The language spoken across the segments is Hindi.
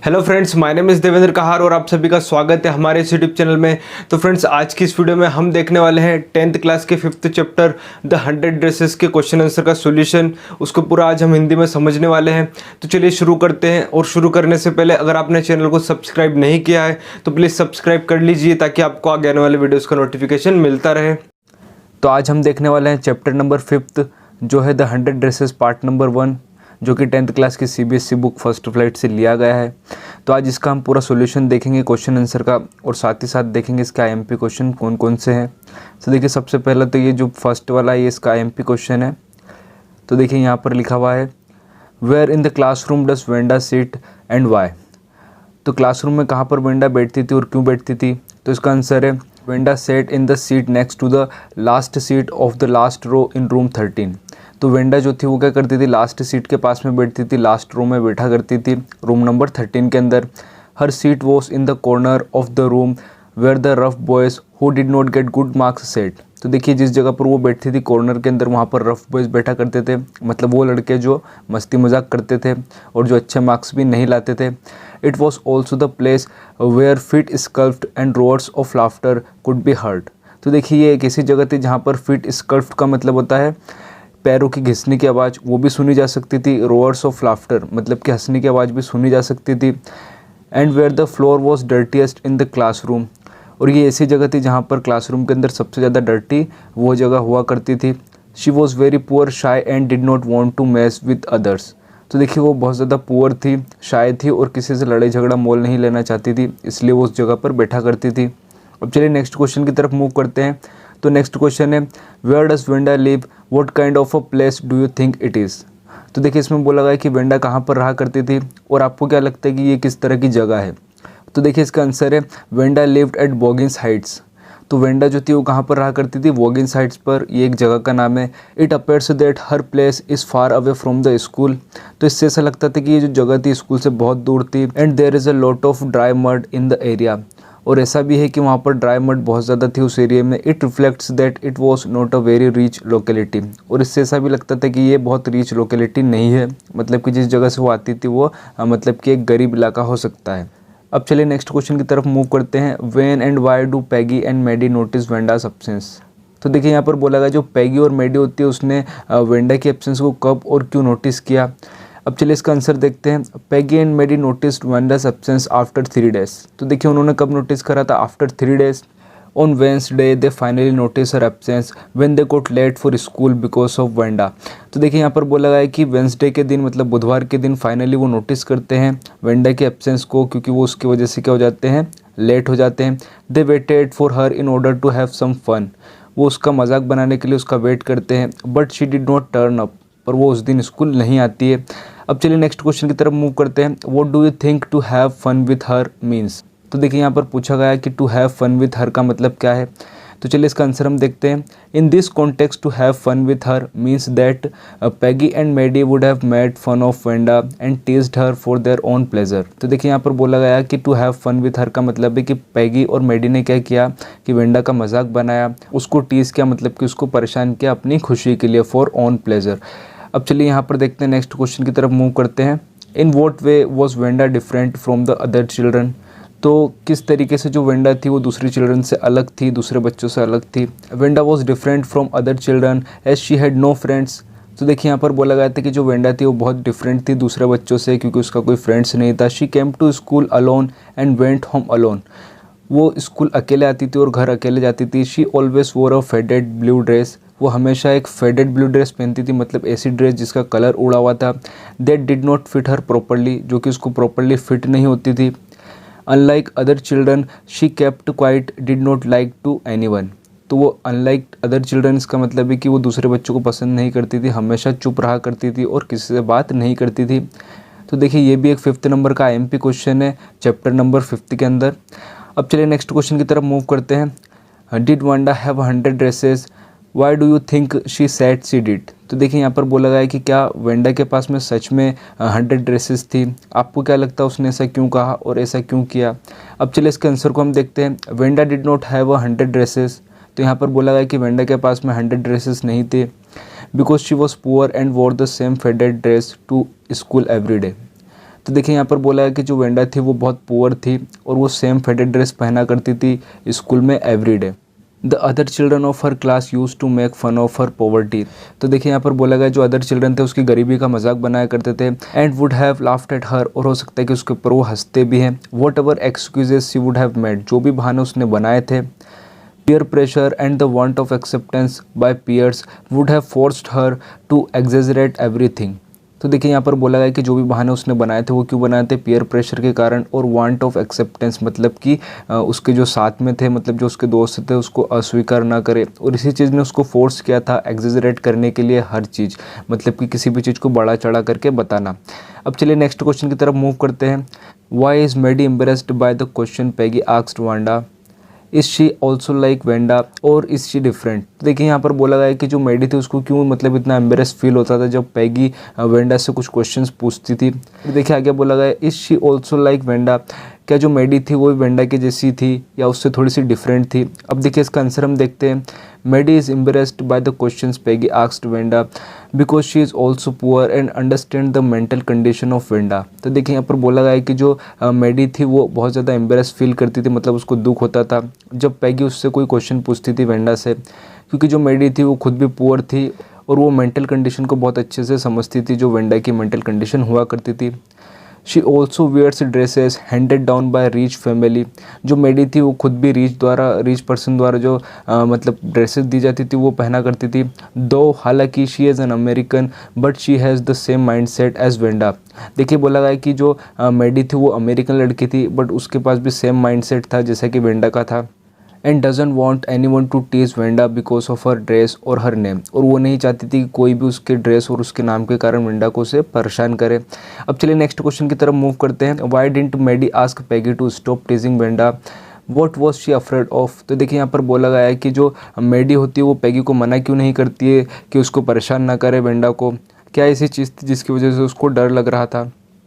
Hello friends, my name is Devendra Kahar और आप सभी का स्वागत है हमारे इस यूट्यूब चैनल में। तो फ्रेंड्स, आज की इस वीडियो में हम देखने वाले हैं 10th क्लास के 5th चैप्टर द 100 ड्रेसेस के क्वेश्चन आंसर का सॉल्यूशन। उसको पूरा आज हम हिंदी में समझने वाले हैं। तो चलिए शुरू करते हैं। और शुरू करने से पहले अगर आपने चैनल को सब्सक्राइब नहीं किया है तो प्लीज़ सब्सक्राइब कर लीजिए ताकि आपको आगे आने वाले वीडियोज़ का नोटिफिकेशन मिलता रहे। तो आज हम देखने वाले हैं चैप्टर नंबर 5 जो है द 100 ड्रेसेस पार्ट नंबर 1, जो कि 10th क्लास की CBSE बुक फर्स्ट फ्लाइट से लिया गया है। तो आज इसका हम पूरा सॉल्यूशन देखेंगे क्वेश्चन आंसर का, और साथ ही साथ देखेंगे इसका IMP क्वेश्चन कौन कौन से हैं। तो देखिए, सबसे पहले तो ये जो फर्स्ट वाला है ये इसका IMP क्वेश्चन है। तो देखिए यहाँ पर लिखा हुआ है, where in the classroom does Wanda sit and why. तो क्लासरूम में कहाँ पर वेंडा बैठती थी और क्यों बैठती थी। तो इसका आंसर है, Wanda sat in the seat next to the last seat of the last row in room 13। तो वेंडा जो थी वो क्या करती थी, लास्ट सीट के पास में बैठती थी, लास्ट रो में बैठा करती थी रूम नंबर 13 के अंदर। Her seat was in the corner of the room where the rough boys who did not get good marks sat. तो देखिए, जिस जगह पर वो बैठती थी कॉर्नर के अंदर, वहाँ पर रफ बॉयज़ बैठा करते थे, मतलब वो लड़के जो मस्ती मजाक करते थे और जो अच्छे मार्क्स भी नहीं लाते थे। It was also the place where feet scuffed and roars of laughter could be heard. तो देखिए, ये एक ऐसी जगह थी जहाँ पर फिट स्कल्फ्ड का मतलब होता है पैरों की घिसने की आवाज़, वो भी सुनी जा सकती थी। रोअर्स ऑफ लाफ्टर मतलब कि हंसने की आवाज़ भी सुनी जा सकती थी। And where the floor was dirtiest in the classroom. और ये ऐसी जगह थी जहाँ पर क्लासरूम के अंदर सबसे ज़्यादा डर्टी वो जगह हुआ करती थी। She was very poor, shy and did not want to mess with others. तो देखिए, वो बहुत ज़्यादा पुअर थी, शाय थी और किसी से लड़ाई झगड़ा मोल नहीं लेना चाहती थी, इसलिए वो उस जगह पर बैठा करती थी। अब चलिए नेक्स्ट क्वेश्चन की तरफ मूव करते हैं। तो नेक्स्ट क्वेश्चन है, where does Wanda live, what kind of a place do you think it is. तो देखिए, इसमें बोला गया है कि वेंडा कहाँ पर रहा करती थी और आपको क्या लगता है कि ये किस तरह की जगह है। तो देखिए, इसका आंसर है, वेंडा लिव्ड एट वॉगिन्स हाइट्स। तो वेंडा जो थी वो कहाँ पर रहा करती थी, वॉगिन्स हाइट्स पर। ये एक जगह का नाम है। It appears that her place is far away from the school. तो इससे ऐसा लगता था कि ये जो जगह थी स्कूल से बहुत दूर थी। And there is a lot of dry mud in the area. और ऐसा भी है कि वहाँ पर ड्राई मड बहुत ज़्यादा थी उस एरिया में। It reflects that it was not a very rich locality. और इससे ऐसा भी लगता था कि ये बहुत रिच लोकेलिटी नहीं है, मतलब कि जिस जगह से वो आती थी वो मतलब कि एक गरीब इलाका हो सकता है। अब चलिए नेक्स्ट क्वेश्चन की तरफ मूव करते हैं। When and why do Peggy and Maddie notice Wanda's absence. तो देखिए, यहाँ पर बोला गया जो पैगी और मैडी होती है उसने वेंडा की एब्सेंस को कब और क्यों नोटिस किया। अब चलिए इसका आंसर देखते हैं। Peggy and Maddie noticed Wanda's absence after 3 days. तो देखिए, उन्होंने कब नोटिस करा था, after 3 days. On Wednesday they finally notice her absence when they got late for school because of Wanda. तो देखिए, यहाँ पर बोला गया है कि वेंसडे के दिन मतलब बुधवार के दिन फाइनली वो नोटिस करते हैं वेंडा के एब्सेंस को, क्योंकि वो उसकी वजह से क्या हो जाते हैं, लेट हो जाते हैं। They waited for her in order to have some fun. वो उसका मजाक बनाने के लिए उसका वेट करते हैं। But she did not turn up. पर वो उस दिन स्कूल नहीं आती है। अब चलिए नेक्स्ट क्वेश्चन की तरफ मूव करते हैं। What do you think to have fun with her means. तो देखिए, यहाँ पर पूछा गया है कि to have fun with her का मतलब क्या है। तो चलिए इसका आंसर हम देखते हैं। In this context to have fun with her means that Peggy and Maddie would have made fun of Wanda and teased her for their own pleasure. तो देखिए, यहाँ पर बोला गया कि to have fun with her का मतलब है कि पैगी और मैडी ने क्या किया कि वेंडा का मजाक बनाया, उसको टीज किया, मतलब कि उसको परेशान किया अपनी खुशी के लिए, फॉर ओन प्लेजर। अब चलिए यहाँ पर देखते हैं, नेक्स्ट क्वेश्चन की तरफ मूव करते हैं। In what way was Wanda different from the other children. तो किस तरीके से जो वेंडा थी वो दूसरी चिल्ड्रन से अलग थी, दूसरे बच्चों से अलग थी। Wanda was different from other children as she had no friends. तो देखिए, यहाँ पर बोला गया था कि जो वेंडा थी वो बहुत डिफरेंट थी दूसरे बच्चों से क्योंकि उसका कोई फ्रेंड्स नहीं था। She came to school alone and went home alone. वो स्कूल अकेले आती थी और घर अकेले जाती थी। She always wore a faded blue dress. वो हमेशा एक फेडेड ब्लू ड्रेस पहनती थी, मतलब ऐसी ड्रेस जिसका कलर उड़ा हुआ था। That did not fit her properly, जो कि उसको प्रॉपरली फिट नहीं होती थी। Unlike other children she kept quiet, did not like to anyone. तो वो अनलाइक अदर चिल्ड्रन इसका मतलब है कि वो दूसरे बच्चों को पसंद नहीं करती थी, हमेशा चुप रहा करती थी और किसी से बात नहीं करती थी। तो देखिए, ये भी एक 5th नंबर का IMP क्वेश्चन है चैप्टर नंबर 5 के अंदर। अब चलिए नेक्स्ट क्वेश्चन की तरफ मूव करते हैं। Did Wanda have 100 dresses, why do you think she said she did. तो देखिए, यहाँ पर बोला गया है कि क्या वेंडा के पास में सच में 100 ड्रेसेस थी। आपको क्या लगता है उसने ऐसा क्यों कहा और ऐसा क्यों किया। अब चलिए इसके आंसर को हम देखते हैं। Wanda did not have 100 dresses. तो यहाँ पर बोला गया कि वेंडा के पास में 100 ड्रेसेस नहीं थे because she was poor and wore the same faded dress to school every day. तो देखिए यहाँ पर बोला है कि जो वेंडा थी वो बहुत पुअर थी और वो सेम फेडेड ड्रेस पहना करती थी स्कूल में everyday. The other children of her class use to make fun of her poverty. तो देखिए यहाँ पर बोला गया जो अदर चिल्ड्रन थे उसकी गरीबी का मजाक बनाया करते थे। And would have laughed at her, और हो सकता है कि उसके ऊपर वो हंसते भी हैं। What ever excuses she would have made, जो भी बहाने उसने बनाए थे। Peer pressure and the want of acceptance by peers would have forced her to exaggerate everything। तो देखिए यहाँ पर बोला गया कि जो भी बहाने उसने बनाए थे वो क्यों बनाए थे, पीयर प्रेशर के कारण, और वांट ऑफ एक्सेप्टेंस मतलब कि उसके जो साथ में थे, मतलब जो उसके दोस्त थे उसको अस्वीकार ना करे, और इसी चीज़ ने उसको फोर्स किया था एग्जेजरेट करने के लिए हर चीज़, मतलब कि किसी भी चीज़ को बड़ा चढ़ा करके बताना। अब चलिए नेक्स्ट क्वेश्चन की तरफ मूव करते हैं। Why is Maddie embarrassed by the question Peggy asked Wanda, is she also like Wanda और इज़ शी डिफरेंट। देखिए यहाँ पर बोला गया है कि जो मेडी थी उसको क्यों मतलब इतना एम्बेरस फील होता था जब पैगी वेंडा से कुछ क्वेश्चंस पूछती थी। देखिए आगे बोला गया is she also like Wanda, क्या जो मेडी थी वो वेंडा की जैसी थी या उससे थोड़ी सी डिफरेंट थी। अब देखिए इसका आंसर हम देखते हैं। Maddie is embarrassed by the questions Peggy asked Wanda because she is also poor and understand the mental condition of Wanda. तो देखिए यहाँ पर बोला गया है कि जो मेडी थी वो बहुत ज़्यादा एम्बेरस फील करती थी, मतलब उसको दुख होता था जब पैगी उससे कोई क्वेश्चन पूछती थी वेंडा से, क्योंकि जो मेडी थी वो खुद भी पुअर थी और वो मेंटल कंडीशन को बहुत अच्छे से समझती थी जो वेंडा की मेंटल कंडीशन हुआ करती थी। She also wears dresses handed down by rich family. जो मेडी थी वो खुद भी रिच पर्सन द्वारा जो मतलब ड्रेसेस दी जाती थी वो पहना करती थी। दो हालांकि she is an American but she has the same mind set as Wanda. देखिए बोला गया है कि जो मेडी थी वो अमेरिकन लड़की थी बट उसके पास भी सेम माइंड सेट था जैसा कि वेंडा का था। And doesn't want anyone to tease Wanda because of her dress और हर नेम, और वो नहीं चाहती थी कि कोई भी उसके ड्रेस और उसके नाम के कारण वेंडा को उसे परेशान करे। अब चलिए नेक्स्ट क्वेश्चन की तरफ मूव करते हैं। Why didn't Maddie ask Peggy to stop teasing Wanda, what was she afraid of. तो देखिए यहाँ पर बोला गया है कि जो मेडी होती है वो पैगी को मना क्यों नहीं करती है कि उसको परेशान ना करे वेंडा को, क्या ऐसी चीज़ थी जिसकी वजह से उसको डर लग रहा था।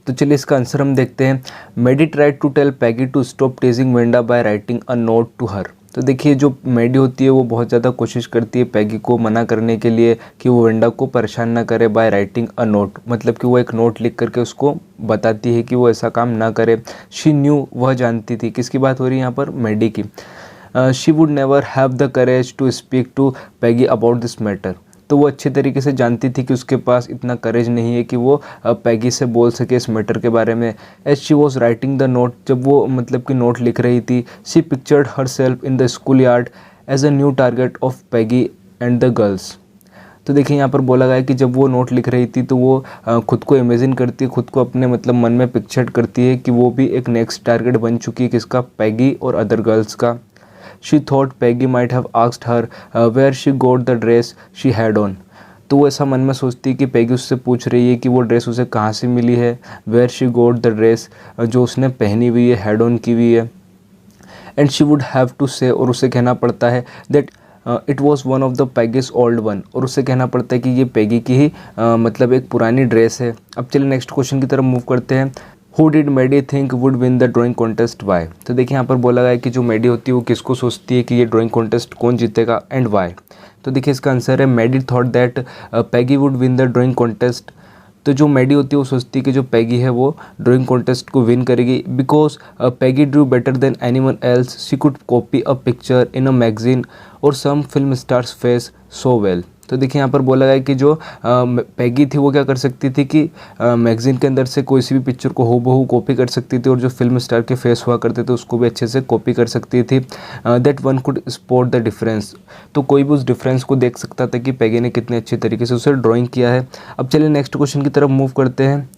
तो चलिए इसका आंसर हम देखते हैं। Maddie tried to tell Peggy to stop teasing Wanda by writing a note to her. तो देखिए जो मेडी होती है वो बहुत ज़्यादा कोशिश करती है पैगी को मना करने के लिए कि वो वेंडा को परेशान ना करे बाय राइटिंग अ नोट, मतलब कि वो एक नोट लिख करके उसको बताती है कि वो ऐसा काम ना करे। शी न्यू, वह जानती थी, किसकी बात हो रही है यहाँ पर, मेडी की। She would never have the courage to speak to Peggy about this matter. तो वो अच्छे तरीके से जानती थी कि उसके पास इतना करेज नहीं है कि वो पैगी से बोल सके इस मैटर के बारे में। As she was writing the note, जब वो मतलब कि नोट लिख रही थी, she pictured herself in the school yard as a new target of Peggy and the girls. तो देखिए यहाँ पर बोला गया है कि जब वो नोट लिख रही थी तो वो खुद को इमेजिन करती है, खुद को अपने मतलब मन में पिक्चर करती है कि वो भी एक नेक्स्ट टारगेट बन चुकी है, किसका, पैगी और अदर गर्ल्स का। She thought Peggy might have asked her where she got the dress she had on। तो वो ऐसा मन में सोचती है कि पैगी उससे पूछ रही है कि वो ड्रेस उसे कहाँ से मिली है। Where she got the dress, जो उसने पहनी हुई है, had on की हुई है। And she would have to say, और उसे कहना पड़ता है that it was one of the Peggy's old one, और उससे कहना पड़ता है कि ये पैगी की ही मतलब एक पुरानी ड्रेस है। अब चलिए नेक्स्ट क्वेश्चन की तरफ मूव करते हैं। Who did Maddie think would win the drawing contest why. तो देखिए यहाँ पर बोला गया है कि जो मेडी होती है वो किसको सोचती है कि ये ड्राइंग कॉन्टेस्ट कौन जीतेगा एंड वाई। तो देखिए इसका आंसर है Maddie thought that Peggy would win the drawing contest. तो जो मेडी होती है वो सोचती है कि जो पैगी है वो ड्राइंग कॉन्टेस्ट को विन करेगी because Peggy drew better than anyone else, she could copy a picture in a magazine or some film stars face so well. तो देखिए यहाँ पर बोला गया कि जो पैगी थी वो क्या कर सकती थी कि मैगजीन के अंदर से कोई सी भी पिक्चर को हूबहू कॉपी कर सकती थी, और जो फिल्म स्टार के फेस हुआ करते थे उसको भी अच्छे से कॉपी कर सकती थी। That one could spot the difference, तो कोई भी उस डिफरेंस को देख सकता था कि पैगी ने कितने अच्छे तरीके से उसे ड्राइंग किया है। अब चलिए नेक्स्ट क्वेश्चन की तरफ मूव करते हैं।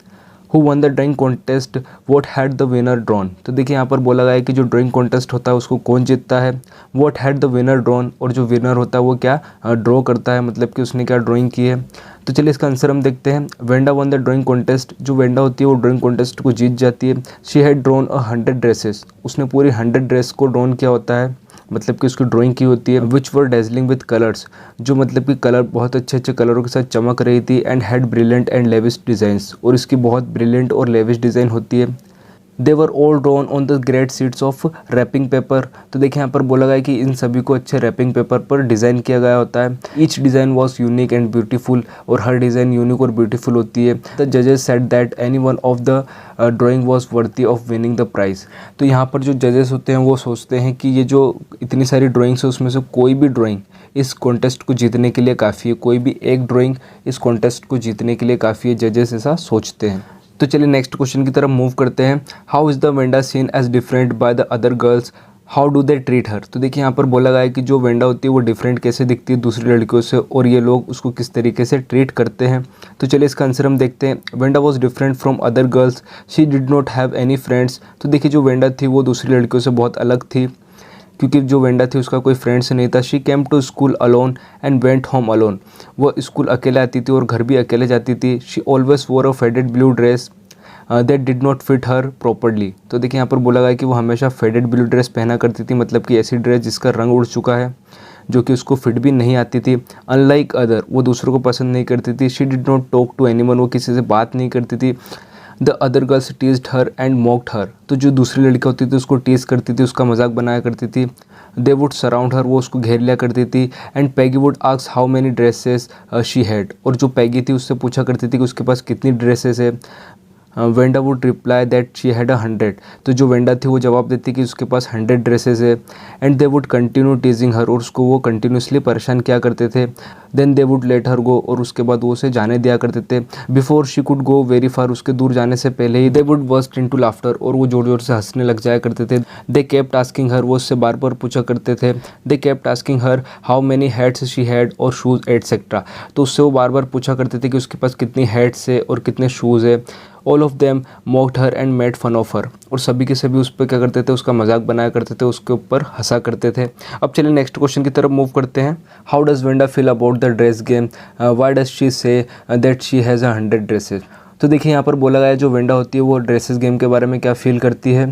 Who one the drawing contest, what had the winner drawn. तो देखिए यहाँ पर बोला गया है कि जो ड्राइंग कॉन्टेस्ट होता है उसको कौन जीतता है, what had the winner drawn, और जो विनर होता है वो क्या ड्रॉ करता है, मतलब कि उसने क्या ड्राइंग की है। तो चलिए इसका आंसर हम देखते हैं। Wanda one the drawing contest, जो वेंडा होती है वो ड्राइंग कॉन्टेस्ट को जीत जाती है। शी हैड ड्रॉन 100 ड्रेसेस, उसने पूरी 100 ड्रेस को ड्रॉन किया होता है, मतलब कि उसकी ड्राइंग की होती है। विच वर डेजलिंग विद कलर्स, जो मतलब कि कलर बहुत अच्छे अच्छे कलरों के साथ चमक रही थी। And had brilliant and lavish designs, और इसकी बहुत ब्रिलियंट और लेविश डिज़ाइन होती है। They were all drawn on the great sheets of wrapping paper. तो देखिए यहाँ पर बोला गया है कि इन सभी को अच्छे रैपिंग पेपर पर डिज़ाइन किया गया होता है। Each design was unique and beautiful, और हर डिज़ाइन यूनिक और ब्यूटीफुल होती है। द जजेस said that any one of the drawing was worthy of winning the prize. तो यहाँ पर जो जजेस होते हैं वो सोचते हैं कि ये जो इतनी सारी ड्राइंग्स है उसमें से कोई भी ड्राइंग इस कॉन्टेस्ट को जीतने के लिए काफ़ी है, कोई भी एक ड्राइंग इस कॉन्टेस्ट को जीतने के लिए काफ़ी है, जजेस ऐसा सोचते हैं। तो चलिए नेक्स्ट क्वेश्चन की तरफ मूव करते हैं। How is the Wanda seen as different by the other girls, how do they treat her. तो देखिए यहाँ पर बोला गया है कि जो वेंडा होती है वो डिफरेंट कैसे दिखती है दूसरी लड़कियों से, और ये लोग उसको किस तरीके से ट्रीट करते हैं। तो चलिए इसका आंसर हम देखते हैं। Wanda was different from other girls, she did not have any friends. तो देखिए जो वेंडा थी वो दूसरी लड़कियों से बहुत अलग थी, क्योंकि जो वेंडा थी उसका कोई फ्रेंड्स नहीं था। She came to school alone and went home alone. वो स्कूल अकेले आती थी और घर भी अकेले जाती थी। She always wore a faded blue dress that did not fit her properly. तो देखिए यहाँ पर बोला गया है कि वो हमेशा फेडेड ब्लू ड्रेस पहना करती थी, मतलब कि ऐसी ड्रेस जिसका रंग उड़ चुका है, जो कि उसको फिट भी नहीं आती थी। अनलाइक अदर, वो दूसरों को पसंद नहीं करती थी। She did not talk to anyone, वो किसी से बात नहीं करती थी। The other girls teased her and mocked her. तो जो दूसरी लड़की होती थी उसको टीज करती थी, उसका मजाक बनाया करती थी। दे वुड सराउंड हर, वो उसको घेर लिया करती थी। And Peggy would ask how many dresses she had, और जो पैगी थी उससे पूछा करती थी कि उसके पास कितनी ड्रेसेस है। Wanda would reply that she had 100। तो जो वेंडा थी वो जवाब देती कि उसके पास 100 ड्रेसेस है। And they would continue teasing her, और उसको वो कंटिन्यूसली परेशान किया करते थे। Then they would let her go, और उसके बाद वो उसे जाने दिया करते थे। Before she could go very far, उसके दूर जाने से पहले ही they would burst into laughter, और वो जोर जोर से हंसने लग जाया करते थे। दे केप्ट आस्किंग हर, वो उससे बार बार पूछा करते थे। They kept asking her how many hats she had और शूज़ एटसेट्रा। तो उससे वो बार बार पूछा करते थे कि उसके पास कितनी हैट्स है और कितने शूज़ है। All of them mocked her and made fun of her, और सभी के सभी उस पर क्या करते थे, उसका मजाक बनाया करते थे, उसके ऊपर हंसा करते थे। अब चलिए नेक्स्ट क्वेश्चन की तरफ मूव करते हैं। How does Wanda feel about the dress game, why does she say that she has 100 dresses. तो देखिए यहाँ पर बोला गया है जो वेंडा होती है वो ड्रेसेस गेम के बारे में क्या फील करती है,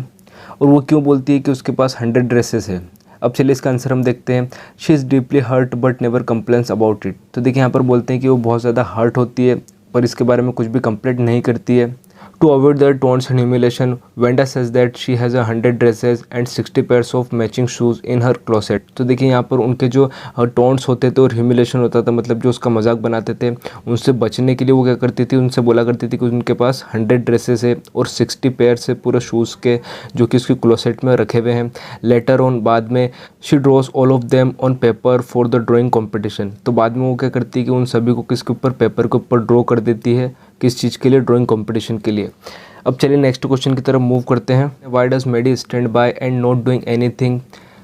और वो क्यों बोलती है कि उसके पास 100 ड्रेसेस है। अब चलिए इसका आंसर हम देखते हैं। She is deeply hurt but never complains about it. तो देखिए यहाँ पर बोलते हैं कि वो बहुत ज़्यादा हर्ट होती है पर इसके बारे में कुछ भी कंप्लेंट नहीं करती है। To avoid their taunts and humiliation, Vanda says that she has 100 dresses and 60 pairs of matching shoes in her closet। तो देखिए यहाँ पर उनके जो टॉन्ट्स होते थे और ह्यूमिलेशन होता था, मतलब जो उसका मजाक बनाते थे, उनसे बचने के लिए वो क्या करती थी, उनसे बोला करती थी कि उनके पास 100 ड्रेसेस है और 60 पेयर से पूरे शूज़ के, जो कि उसकी क्लोसेट में रखे हुए हैं। लेटर ऑन, बाद में, she draws all of them on paper for the drawing competition. तो बाद में वो क्या करती है कि उन सभी को किसके ऊपर, पेपर के ऊपर ड्रॉ कर देती है। किस चीज़ के लिए, ड्राइंग कंपटीशन के लिए। अब चलिए नेक्स्ट क्वेश्चन की तरफ मूव करते हैं। Why does Maddie stand by and not doing anything,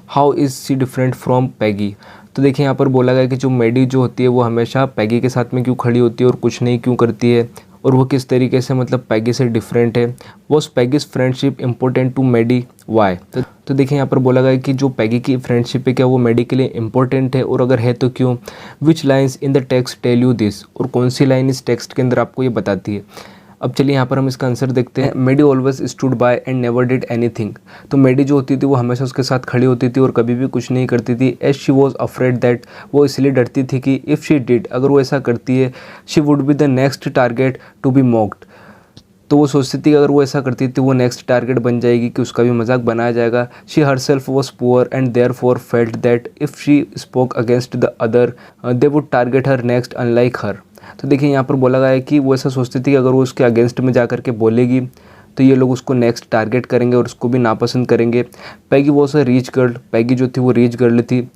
how is she different from Peggy. तो देखिए यहाँ पर बोला गया कि जो मेडी जो होती है वो हमेशा पैगी के साथ में क्यों खड़ी होती है और कुछ नहीं क्यों करती है, और वो किस तरीके से मतलब पैगी से डिफरेंट है। Was Peggy's friendship important to Maddie, why. तो देखिए यहाँ पर बोला गया कि जो पैगी की फ्रेंडशिप है क्या वो मेडी के लिए इंपॉर्टेंट है, और अगर है तो क्यों। Which lines in the text tell you this, और कौन सी लाइन इस टेक्स्ट के अंदर आपको ये बताती है। अब चलिए यहाँ पर हम इसका आंसर देखते हैं। Maddie always stood by and never did anything. तो मेडी जो होती थी वो हमेशा उसके साथ खड़ी होती थी और कभी भी कुछ नहीं करती थी। As she was afraid that, वो इसलिए डरती थी कि इफ़ शी डिड, अगर वो ऐसा करती है, she would be the next target to be mocked. तो वो सोचती थी कि अगर वो ऐसा करती थी वो नेक्स्ट टारगेट बन जाएगी, कि उसका भी मजाक बनाया जाएगा। She herself was poor and therefore felt that if she spoke against the other they would target her next unlike her. तो देखिए यहाँ पर बोला गया है कि वो ऐसा सोचती थी कि अगर वो उसके अगेंस्ट में जा कर के बोलेगी तो ये लोग उसको नेक्स्ट टारगेट करेंगे और उसको भी नापसंद करेंगे। Peggy was a rich girl, Peggy जो थी वो रीच गर्ल थी।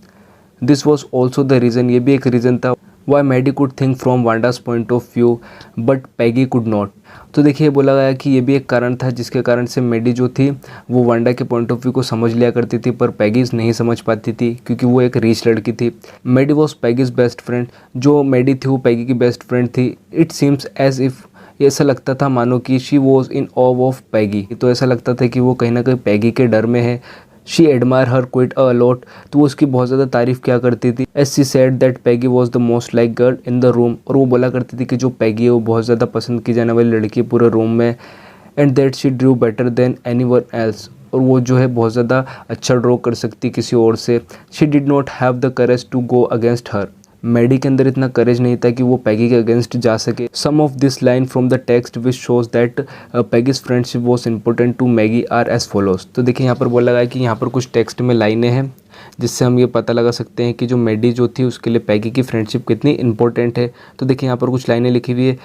This was also the reason, ये भी एक रीज़न था why Maddie could think from Wanda's point of view but Peggy could not. तो देखिए बोला गया कि ये भी एक कारण था जिसके कारण से मेडी जो थी वो वांडा के पॉइंट ऑफ व्यू को समझ लिया करती थी, पर पैगीज नहीं समझ पाती थी क्योंकि वो एक रीच लड़की थी। Maddie was Peggy's best friend, जो मेडी थी वो पैगी की बेस्ट फ्रेंड थी। इट सीम्स एज इफ़, ऐसा लगता था मानो कि she was in awe of Peggy, तो ऐसा लगता था कि वो कहीं ना कहीं पैगी के डर में है। She admire her quite a lot, तो वो उसकी बहुत ज़्यादा तारीफ़ किया करती थी। As she said that Peggy was the most like girl in the room, और वो बोला करती थी कि जो पैगी है वो बहुत ज़्यादा पसंद की जाने वाली लड़की है पूरे रूम में। And that she Drew better then any one else, और वो जो है बहुत ज़्यादा अच्छा ड्रॉ कर सकती किसी और से। She did not have the courage to go against her, Maddie के अंदर इतना करेज नहीं था कि वो पैगी के अगेंस्ट जा सके। Some of this line from the text which shows that Peggy's friendship was important to Maggie are as follows. तो देखिए यहाँ पर बोला गया है कि यहाँ पर कुछ टेक्स्ट में लाइनें हैं जिससे हम ये पता लगा सकते हैं कि जो मैडी जो थी उसके लिए पैगी की फ्रेंडशिप कितनी इंपॉर्टेंट है। तो देखिए यहाँ पर कुछ लाइनें लिखी हुई है।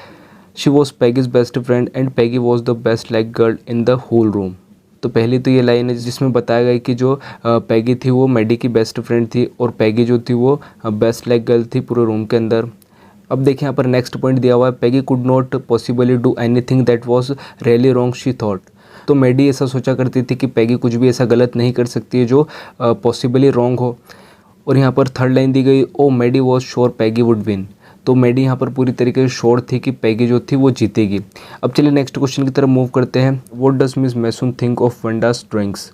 She was Peggy's best friend and Peggy was the best like girl in the whole room. तो पहली तो ये लाइन है जिसमें बताया गया कि जो पैगी थी वो मैडी की बेस्ट फ्रेंड थी और पैगी जो थी वो बेस्ट लाइक गर्ल थी पूरे रूम के अंदर। अब देखिए यहाँ पर नेक्स्ट पॉइंट दिया हुआ है, Peggy could not possibly do anything that was really wrong she thought. तो मैडी ऐसा सोचा करती थी कि पैगी कुछ भी ऐसा गलत नहीं कर सकती है जो पॉसिबली रॉन्ग हो। और यहाँ पर थर्ड लाइन दी गई, ओ Maddie was sure Peggy would win. तो मैडी यहाँ पर पूरी तरीके से श्योर थी कि पैगी जो थी वो जीतेगी। अब चलिए नेक्स्ट क्वेश्चन की तरफ मूव करते हैं। What does Miss Mason think of Wanda's drawings.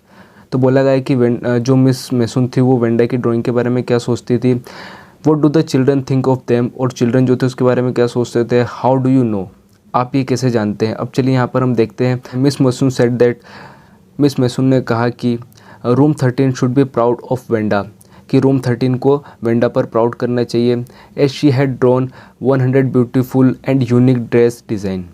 तो बोला गया है कि जो मिस मैसून थी वो वेंडा की ड्राइंग के बारे में क्या सोचती थी। What do the children think of them, और चिल्ड्रन जो थे उसके बारे में क्या सोचते थे। हाउ डू यू नो, आप ये कैसे जानते हैं। अब चलिए यहाँ पर हम देखते हैं। Miss Mason said that, Miss Mason ने कहा कि room 13 should be proud of Wanda, कि रूम 13 को वेंडा पर प्राउड करना चाहिए। As she had drawn 100 beautiful and unique dress design.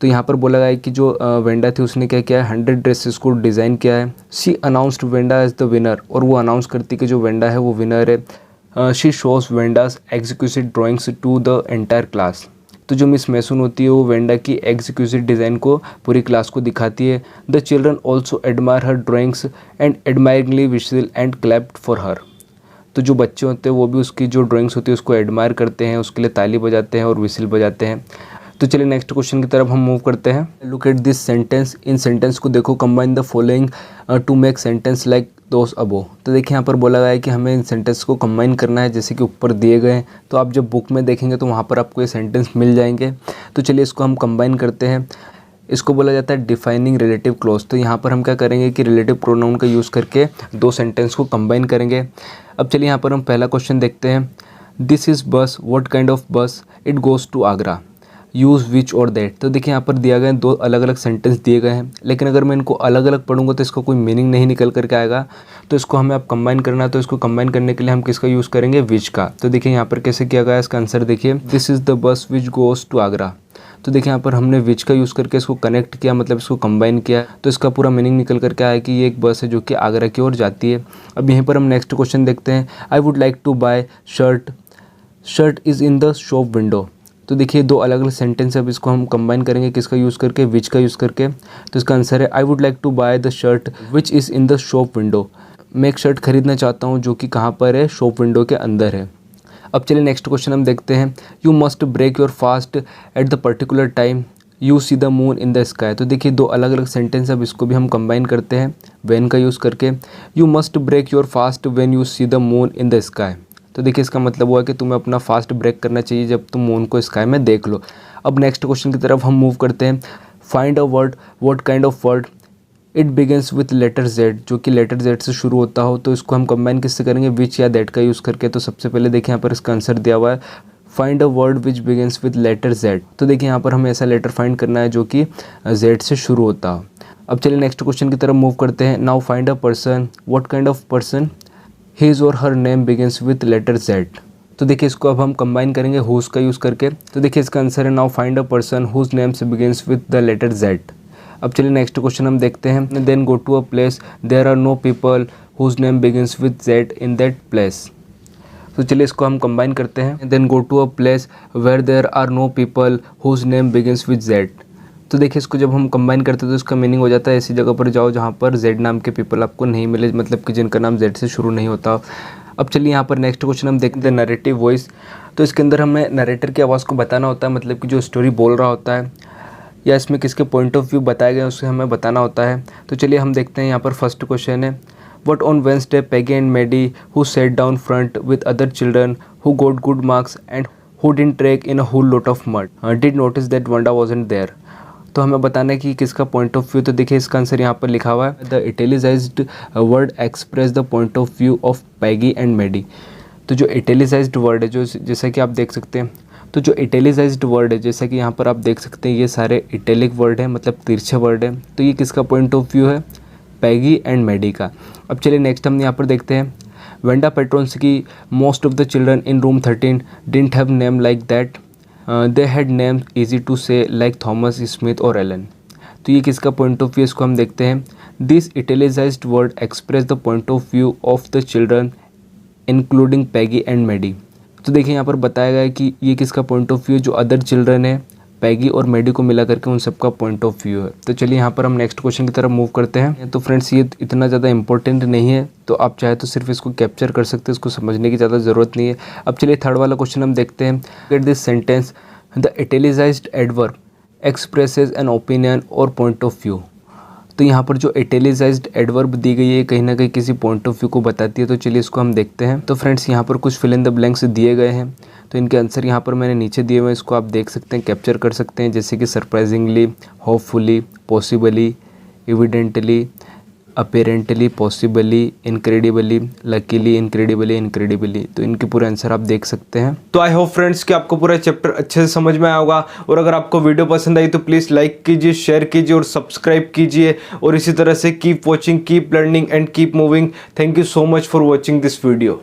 तो यहाँ पर बोला गया है कि जो वेंडा थी उसने क्या किया है, 100 ड्रेसेस को डिज़ाइन किया है। She announced Wanda as the winner, और वो अनाउंस करती कि जो वेंडा है वो विनर है। She shows Wanda's executive drawings to the entire class. तो जो मिस मैसून होती है वो वेंडा की एग्जीक्यूटिव डिज़ाइन को पूरी क्लास को दिखाती है। The children also admire her drawings and admiringly whistle and clapped for her. तो जो बच्चे होते हैं वो भी उसकी जो ड्राइंग्स होती है उसको एडमायर करते हैं, उसके लिए ताली बजाते हैं और विसिल बजाते हैं। तो चलिए नेक्स्ट क्वेश्चन की तरफ हम मूव करते हैं। लुक एट दिस सेंटेंस, इन सेंटेंस को देखो। Combine the following to make sentence like those above. तो देखिए यहाँ पर बोला गया है कि हमें इन सेंटेंस को कंबाइन करना है जैसे कि ऊपर दिए गए हैं। तो आप जब बुक में देखेंगे तो वहाँ पर आपको ये सेंटेंस मिल जाएंगे। तो चलिए इसको हम कंबाइन करते हैं। इसको बोला जाता है डिफाइनिंग रिलेटिव क्लॉज। तो यहाँ पर हम क्या करेंगे कि रिलेटिव प्रोनाउन का यूज़ करके दो सेंटेंस को कंबाइन करेंगे। अब चलिए यहाँ पर हम पहला क्वेश्चन देखते हैं। This is bus, what kind of bus, it goes to Agra, use which or that. तो देखिए यहाँ पर दिया गया है, दो अलग अलग सेंटेंस दिए गए हैं, लेकिन अगर मैं इनको अलग अलग पढ़ूंगा तो इसका कोई मीनिंग नहीं निकल करके आएगा। तो इसको हमें अब कंबाइन करना है। तो इसको कंबाइन करने के लिए हम किसका यूज़ करेंगे, विच का। तो देखिए यहाँ पर कैसे किया गया है, इसका आंसर देखिए। This is the bus which goes to Agra. तो देखिए यहाँ पर हमने विच का यूज़ करके इसको कनेक्ट किया, मतलब इसको कंबाइन किया। तो इसका पूरा मीनिंग निकल करके आया कि ये एक बस है जो कि आगरा की ओर जाती है। अब यहीं पर हम नेक्स्ट क्वेश्चन देखते हैं। I would like to buy shirt, shirt is in the shop window. तो देखिए दो अलग अलग सेंटेंस है। अब इसको हम कंबाइन करेंगे किसका यूज़ करके, विच का यूज़ करके। तो इसका आंसर है I would like to buy the shirt which is in the shop window. मैं एक शर्ट खरीदना चाहता हूँ जो कि कहाँ पर है, शॉप विंडो के अंदर है। अब चलिए नेक्स्ट क्वेश्चन हम देखते हैं। You must break your fast at the particular time, you see the moon in the sky. तो देखिए दो अलग अलग सेंटेंस, अब इसको भी हम कंबाइन करते हैं व्हेन का यूज़ करके। You must break your fast when you see the moon in the sky. तो देखिए इसका मतलब हुआ कि तुम्हें अपना फास्ट ब्रेक करना चाहिए जब तुम मून को स्काई में देख लो। अब नेक्स्ट क्वेश्चन की तरफ हम मूव करते हैं। Find a word, what kind of word, it begins with letter Z, जो कि लेटर जेड से शुरू होता हो। तो इसको हम कंबाइन किससे करेंगे, विच या दैट का यूज़ करके। तो सबसे पहले देखिए यहाँ पर इसका आंसर दिया हुआ है, find a word which begins with letter Z. तो देखिए यहाँ पर हमें ऐसा लेटर फाइंड करना है जो कि जेड से शुरू होता हो। अब चलिए नेक्स्ट क्वेश्चन की तरफ मूव करते हैं। Now find a person, what kind of person, his or her name begins with letter Z. तो देखिए इसको अब हम कंबाइन करेंगे हुज का यूज़ करके। तो देखिए इसका आंसर है now find a person whose names begins with the letter Z. अब चलिए नेक्स्ट क्वेश्चन हम देखते हैं। Then go to a place there are no people whose name begins with Z in that place. तो चलिए इसको हम कंबाइन करते हैं। Then go to a place where there are no people whose name begins with Z. तो देखिए इसको जब हम कंबाइन करते हैं तो इसका मीनिंग हो जाता है ऐसी जगह पर जाओ जहाँ पर जेड नाम के पीपल आपको नहीं मिले, मतलब कि जिनका नाम जेड से शुरू नहीं होता। अब चलिए यहाँ पर नेक्स्ट क्वेश्चन हम देखते हैं नरेटिव वॉइस। तो इसके अंदर हमें नरेटर की आवाज़ को बताना होता है, मतलब कि जो स्टोरी बोल रहा होता है या इसमें किसके पॉइंट ऑफ व्यू बताए गए उसे हमें बताना होता है। तो चलिए हम देखते हैं। यहाँ पर फर्स्ट क्वेश्चन है, But on Wednesday, Peggy and Maddie, who sat down front with other children who got good marks and who didn't trek in a whole lot of mud, did notice that Wanda wasn't there. तो हमें बताना है कि किसका पॉइंट ऑफ व्यू। तो देखिए इसका आंसर यहाँ पर लिखा हुआ है, the italicised word express the point of view of Peggy and Maddy. तो जो इटैलिसाइज्ड वर्ड है, जो जैसा कि आप देख सकते हैं, तो जो इटैलिसाइज्ड वर्ड है जैसा कि यहाँ पर आप देख सकते हैं, ये सारे इटैलिक वर्ड है, मतलब तिरछे वर्ड है। तो ये किसका पॉइंट ऑफ व्यू है, पैगी एंड मैडी का। अब चलिए नेक्स्ट हम यहाँ पर देखते हैं। Wanda Petronski, most of the children in room 13 didn't have name like that. They had names easy to say like Thomas, Smith और एलन। तो ये किसका पॉइंट ऑफ व्यू, इसको हम देखते हैं। This italicised word express the point of view of the children including Peggy and Maddy. तो देखिए यहाँ पर बताया गया है कि ये किसका पॉइंट ऑफ व्यू, जो अदर चिल्ड्रन है, पैगी और मैडी को मिला करके उन सबका पॉइंट ऑफ व्यू है। तो चलिए यहाँ पर हम नेक्स्ट क्वेश्चन की तरफ मूव करते हैं। तो फ्रेंड्स ये इतना ज़्यादा इंपॉर्टेंट नहीं है, तो आप चाहे तो सिर्फ इसको कैप्चर कर सकते हैं, इसको समझने की ज़्यादा ज़रूरत नहीं है। अब चलिए थर्ड वाला क्वेश्चन हम देखते हैं। Get this sentence, the italicised adverb expresses an opinion और पॉइंट ऑफ व्यू। तो यहाँ पर जो इटैलिसाइज्ड एडवर्ब दी गई है कहीं ना कहीं किसी पॉइंट ऑफ व्यू को बताती है। तो चलिए इसको हम देखते हैं। तो फ्रेंड्स यहाँ पर कुछ फिल इन द ब्लैंक्स दिए गए हैं, तो इनके आंसर यहाँ पर मैंने नीचे दिए हुए हैं, इसको आप देख सकते हैं, कैप्चर कर सकते हैं। जैसे कि surprisingly, hopefully, possibly, evidently, apparently, possibly, incredibly, luckily, incredibly, incredibly. तो इनके पूरे आंसर आप देख सकते हैं। तो आई होप फ्रेंड्स कि आपको पूरा चैप्टर अच्छे से समझ में आया होगा, और अगर आपको वीडियो पसंद आई तो प्लीज़ लाइक कीजिए, शेयर कीजिए और सब्सक्राइब कीजिए, और इसी तरह से keep watching, keep learning and keep moving. Thank you so much for watching this video.